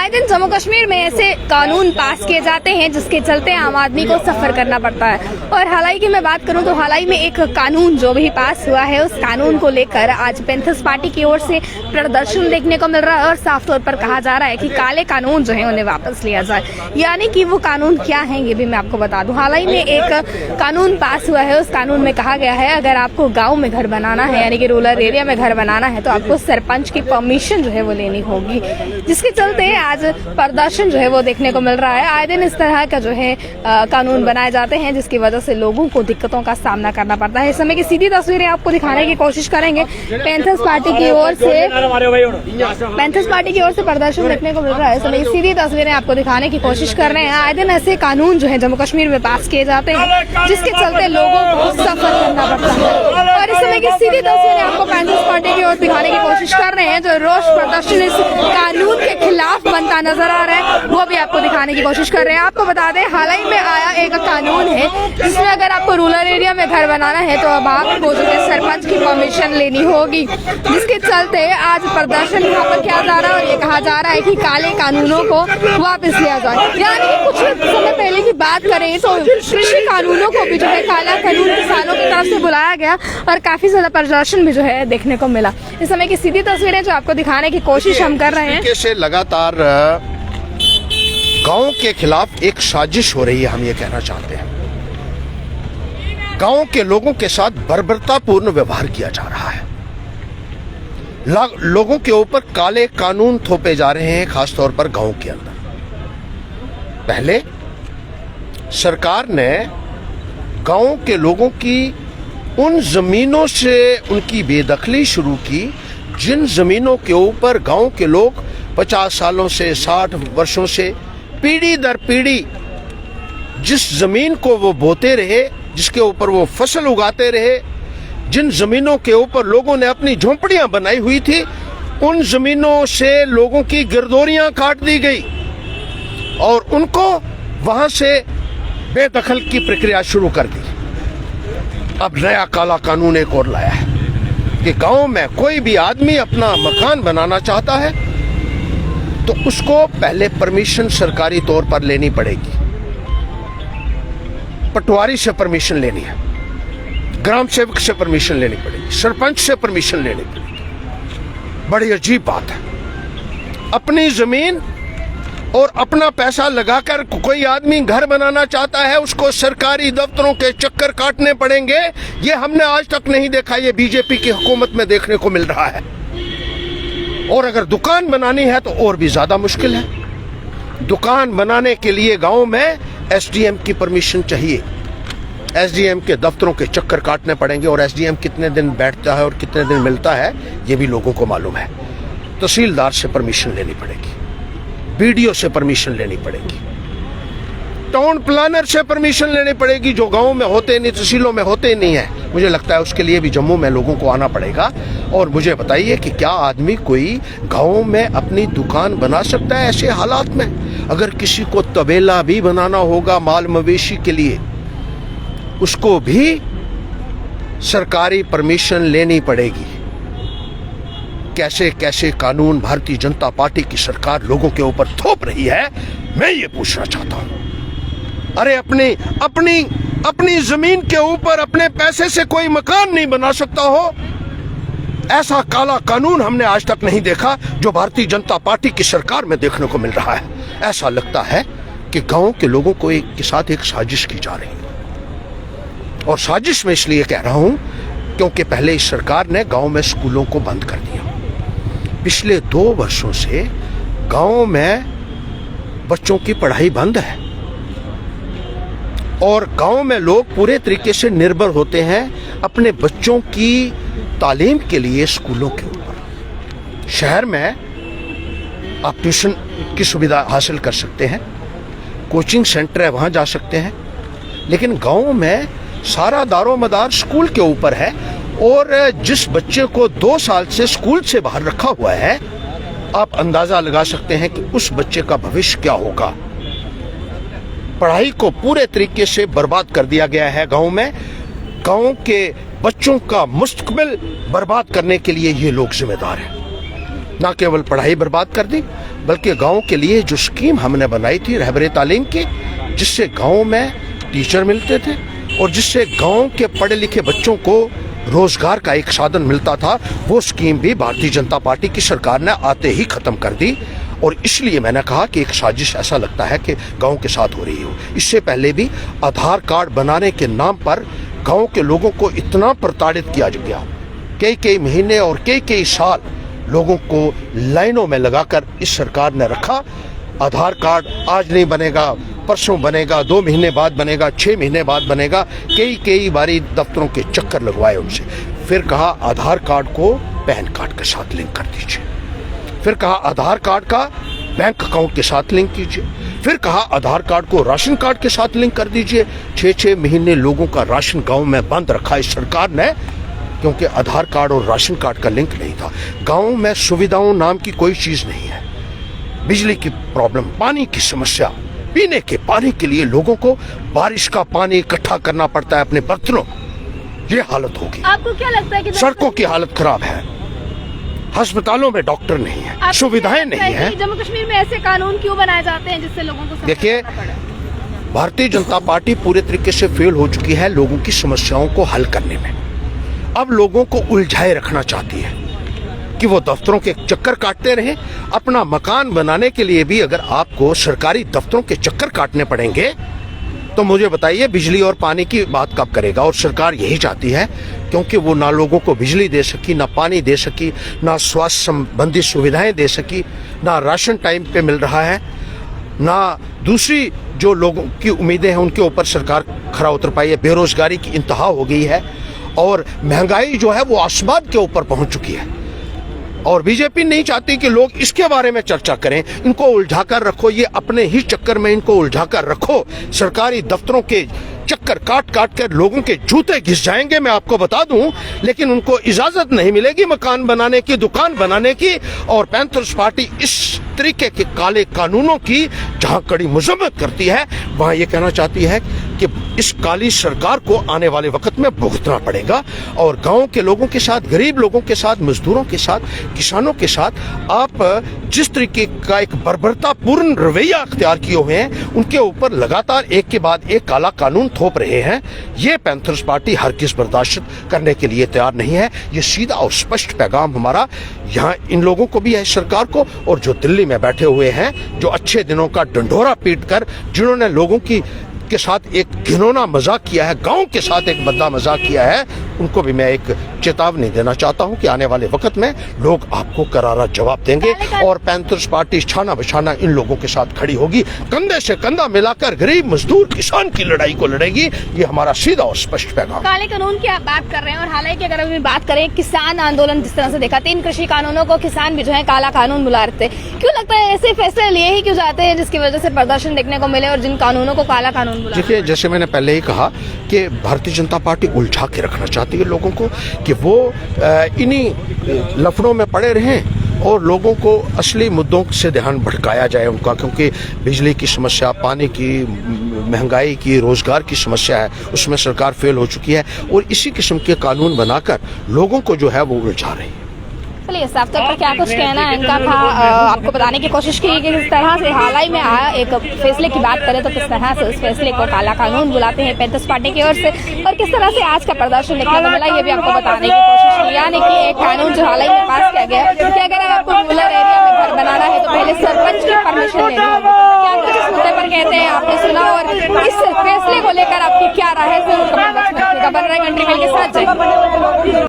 आए दिन जम्मू कश्मीर में ऐसे कानून पास किए जाते हैं जिसके चलते आम आदमी को सफर करना पड़ता है। और हाल ही की मैं बात करूं तो हाल ही में एक कानून जो भी पास हुआ है, उस कानून को लेकर आज पैंथर्स पार्टी की ओर से प्रदर्शन देखने को मिल रहा है और साफ तौर पर कहा जा रहा है कि काले कानून जो है उन्हें वापस लिया जाए। यानी कि वो कानून क्या है ये भी मैं आपको बता दूं। हाल ही में एक कानून पास हुआ है, उस कानून में कहा गया है अगर आपको गाँव में घर बनाना है यानी कि रूरल एरिया में घर बनाना है तो आपको सरपंच की परमिशन जो है वो लेनी होगी, जिसके चलते आज प्रदर्शन जो है वो देखने को मिल रहा है। आए दिन इस तरह का जो है कानून बनाए जाते हैं जिसकी वजह से लोगों को दिक्कतों का सामना करना पड़ता है। इस समय की सीधी तस्वीरें आपको दिखाने की कोशिश करेंगे। पैंथर्स पार्टी की ओर से प्रदर्शन देखने को मिल रहा है। इस समय सीधी तस्वीरें आपको दिखाने की कोशिश कर रहे हैं। आए दिन ऐसे कानून जो है जम्मू कश्मीर में पास किए जाते हैं जिसके चलते लोगों को सफर करना पड़ता है। और इस समय की सीधी तस्वीरें आपको पैंथर्स पार्टी की ओर दिखाने की कोशिश कर रहे हैं। जो रोष प्रदर्शन इस कानून के खिलाफ बनता नजर आ रहा है वो भी आपको दिखाने की कोशिश कर रहे हैं। आपको बता दें हाल ही में आया एक कानून है जिसमें अगर आपको रूरल एरिया में घर बनाना है तो अब आपको जो है सरपंच की परमिशन लेनी होगी, जिसके चलते आज प्रदर्शन यहाँ पर किया जा रहा है और ये कहा जा रहा है कि काले कानूनों को वापस लिया जाए। यानी कि कुछ समय पहले की बात करें तो कृषि कानूनों को भी जो है काला कानून किसानों की तरफ से बुलाया गया और काफी ज्यादा प्रदर्शन भी जो है देखने को मिला। इस समय की सीधी तस्वीरें जो आपको दिखाने की कोशिश हम कर रहे हैं। से लगातार गांव के खिलाफ एक साजिश हो रही है, हम ये कहना चाहते हैं। गांव के लोगों के साथ बर्बरतापूर्ण व्यवहार किया जा रहा है। लोगों के ऊपर काले कानून थोपे जा रहे हैं, खासतौर पर गांव के अंदर। पहले सरकार ने गांव के लोगों की उन जमीनों से उनकी बेदखली शुरू की जिन जमीनों के ऊपर गांव के लोग 50 सालों से 60 वर्षों से पीढ़ी दर पीढ़ी जिस जमीन को वो बोते रहे, जिसके ऊपर वो फसल उगाते रहे, जिन जमीनों के ऊपर लोगों ने अपनी झोंपड़ियां बनाई हुई थी, उन जमीनों से लोगों की गिरदौरियां काट दी गई और उनको वहां से बेदखल की प्रक्रिया शुरू कर दी। अब नया काला कानून एक और लाया है कि गांव में कोई भी आदमी अपना मकान बनाना चाहता है तो उसको पहले परमिशन सरकारी तौर पर लेनी पड़ेगी। पटवारी से परमिशन लेनी है, ग्राम सेवक से परमिशन लेनी पड़ेगी, सरपंच से परमिशन लेनी पड़ेगी। बड़ी अजीब बात है। अपनी जमीन और अपना पैसा लगाकर कोई आदमी घर बनाना चाहता है, उसको सरकारी दफ्तरों के चक्कर काटने पड़ेंगे। ये हमने आज तक नहीं देखा, ये बीजेपी की हुकूमत में देखने को मिल रहा है। और अगर दुकान बनानी है तो और भी ज्यादा मुश्किल है। दुकान बनाने के लिए गांव में एसडीएम की परमिशन चाहिए। एसडीएम के दफ्तरों के चक्कर काटने पड़ेंगे और एसडीएम कितने दिन बैठता है और कितने दिन मिलता है ये भी लोगों को मालूम है। तहसीलदार से परमिशन लेनी पड़ेगी, बीडीओ से परमिशन लेनी पड़ेगी, टाउन प्लानर से परमिशन लेनी पड़ेगी, जो गांव में होते नहीं, तहसीलों में होते नहीं है। मुझे लगता है उसके लिए भी जम्मू में लोगों को आना पड़ेगा। और मुझे बताइए कि क्या आदमी कोई गांव में अपनी दुकान बना सकता है ऐसे हालात में? अगर किसी को तबेला भी बनाना होगा माल मवेशी के लिए, उसको भी सरकारी परमिशन लेनी पड़ेगी। कैसे कैसे कानून भारतीय जनता पार्टी की सरकार लोगों के ऊपर थोप रही है, मैं ये पूछना चाहता हूं। अरे अपनी जमीन के ऊपर अपने पैसे से कोई मकान नहीं बना सकता हो, ऐसा काला कानून हमने आज तक नहीं देखा जो भारतीय जनता पार्टी की सरकार में देखने को मिल रहा है। ऐसा लगता है कि गांव के लोगों को के साथ एक साजिश की जा रही है। और साजिश में इसलिए कह रहा हूं क्योंकि पहले इस सरकार ने गांव में स्कूलों को बंद कर दिया। पिछले 2 वर्षों से गांव में बच्चों की पढ़ाई बंद है और गांव में लोग पूरे तरीके से निर्भर होते हैं अपने बच्चों की तालीम के लिए स्कूलों के ऊपर। शहर में आप ट्यूशन की सुविधा हासिल कर सकते हैं, कोचिंग सेंटर है वहां जा सकते हैं, लेकिन गांव में सारा दारोमदार स्कूल के ऊपर है। और जिस बच्चे को 2 साल से स्कूल से बाहर रखा हुआ है, आप अंदाजा लगा सकते हैं कि उस बच्चे का भविष्य क्या होगा। पढ़ाई को पूरे तरीके से बर्बाद कर दिया गया है गांव में। गांव के बच्चों का मुस्तकबिल बर्बाद करने के लिए ये लोग जिम्मेदार हैं। ना केवल पढ़ाई बर्बाद कर दी, बल्कि गांव के लिए जो स्कीम हमने बनाई थी रहबरे तालीम की, जिससे गांव में टीचर मिलते थे और जिससे गांव के पढ़े लिखे बच्चों को रोजगार का एक साधन मिलता था, वो स्कीम भी भारतीय जनता पार्टी की सरकार ने आते ही खत्म कर दी। और इसलिए मैंने कहा कि एक साजिश ऐसा लगता है कि गांव के साथ हो रही हो। इससे पहले भी आधार कार्ड बनाने के नाम पर गांव के लोगों को इतना प्रताड़ित किया गया, कई महीने और कई साल लोगों को लाइनों में लगाकर इस सरकार ने रखा। आधार कार्ड आज नहीं बनेगा, परसों बनेगा, 2 महीने बाद बनेगा, 6 महीने बाद बनेगा, कई बारी दफ्तरों के चक्कर लगवाए उनसे। फिर कहा आधार कार्ड को पैन कार्ड के साथ लिंक कर दीजिए, फिर कहा आधार कार्ड का बैंक अकाउंट के साथ लिंक कीजिए, फिर कहा आधार कार्ड को राशन कार्ड के साथ लिंक कर दीजिए। 6 महीने लोगों का राशन गांव में बंद रखा इस सरकार ने, क्योंकि आधार कार्ड और राशन कार्ड का लिंक नहीं था। गांव में सुविधाओं नाम की कोई चीज नहीं है। बिजली की प्रॉब्लम, पानी की समस्या, पीने के पानी के लिए लोगों को बारिश का पानी इकट्ठा करना पड़ता है अपने बर्तनों, ये हालत होगी। आपको क्या लगता है कि सड़कों की हालत खराब है, अस्पतालों में डॉक्टर नहीं है, सुविधाएं नहीं है। जम्मू कश्मीर में ऐसे कानून क्यों बनाए जाते हैं जिससे लोगों को देखिए, भारतीय जनता पार्टी पूरे तरीके से फेल हो चुकी है लोगों की समस्याओं को हल करने में। अब लोगों को उलझाए रखना चाहती है कि वो दफ्तरों के चक्कर काटते रहें। अपना मकान बनाने के लिए भी अगर आपको सरकारी दफ्तरों के चक्कर काटने पड़ेंगे तो मुझे बताइए बिजली और पानी की बात कब करेगा। और सरकार यही चाहती है, क्योंकि वो ना लोगों को बिजली दे सकी, ना पानी दे सकी, ना स्वास्थ्य संबंधी सुविधाएं दे सकी, ना राशन टाइम पे मिल रहा है, ना दूसरी जो लोगों की उम्मीदें हैं उनके ऊपर सरकार खरा उतर पाई है। बेरोजगारी की इंतहा हो गई है और महंगाई जो है वो आसमान के ऊपर पहुंच चुकी है। और बीजेपी नहीं चाहती कि लोग इसके बारे में चर्चा करें। इनको उलझाकर रखो, ये अपने ही चक्कर में इनको उलझाकर रखो। सरकारी दफ्तरों के चक्कर काट कर लोगों के जूते घिस जाएंगे, मैं आपको बता दूं, लेकिन उनको इजाजत नहीं मिलेगी मकान बनाने की, दुकान बनाने की। और पैंथर्स पार्टी इस तरीके के काले कानूनों की जहां कड़ी मजम्मत करती है, वहां ये कहना चाहती है कि इस काली सरकार को आने वाले वक्त में भुगतना पड़ेगा। और गांव के लोगों के साथ, गरीब लोगों के साथ, मजदूरों के साथ, किसानों के साथ आप जिस तरीके का एक बर्बरतापूर्ण रवैया अख्तियार किए हुए हैं, उनके ऊपर लगातार एक के बाद एक काला कानून थोप रहे हैं, ये पैंथर्स पार्टी हरगिज़ बर्दाश्त करने के लिए तैयार नहीं है। ये सीधा और स्पष्ट पैगाम हमारा यहाँ इन लोगों को भी है, सरकार को, और जो दिल्ली में बैठे हुए हैं, जो अच्छे दिनों का डंडोरा पीट कर जिन्होंने लोगों के साथ एक घिनौना मजाक किया है, गांव के साथ एक बदला मजाक किया है, उनको भी मैं एक चेतावनी देना चाहता हूं कि आने वाले वक्त में लोग आपको करारा जवाब देंगे। और पैंथर्स पार्टी छाना बछाना इन लोगों के साथ खड़ी होगी, कंधे से कंधा मिलाकर गरीब मजदूर किसान की लड़ाई को लड़ेगी। ये हमारा सीधा और स्पष्ट पैगाम। काले कानून की आप बात कर रहे हैं, और हालांकि अगर अभी बात करें किसान आंदोलन जिस तरह से देखा, 3 कृषि कानूनों को किसान भी जो है काला कानून बुला रहे थे, क्यों लगता है ऐसे फैसले लिए ही क्यों जाते हैं जिसकी वजह से प्रदर्शन देखने को मिले और जिन कानूनों को काला कानून बुला? देखिए, जैसे मैंने पहले ही कहा कि भारतीय जनता पार्टी उलझा के रखना चाहती है लोगों को, कि वो इन्हीं लफड़ों में पड़े रहें और लोगों को असली मुद्दों से ध्यान भटकाया जाए उनका। क्योंकि बिजली की समस्या, पानी की, महंगाई की, रोजगार की समस्या है, उसमें सरकार फेल हो चुकी है और इसी किस्म के कानून बनाकर लोगों को जो है वो उलझा रही है। चलिए, साफ तौर पर क्या कुछ कहना है इनका था, आपको बताने की कोशिश की कि किस तरह से हाल ही में आया एक फैसले की बात करें तो किस तरह से उस फैसले को काला कानून बुलाते हैं पैंथर्स पार्टी की ओर से, और किस तरह से आज का प्रदर्शन देखने को मिला, ये भी आपको बताने की कोशिश की। यानी कि एक कानून जो हाल ही में पास किया गया कि अगर आपको रूरल एरिया में घर बनाना है तो पहले सरपंच की परमिशन लेनी होगी। क्या कुछ इस मुद्दे पर कहते हैं, आपने सुना, और इस फैसले को लेकर आपकी क्या राय है? जरूर कमेंट बॉक्स में लिखिएगा। बन रहे कंट्री मेल के साथ जय।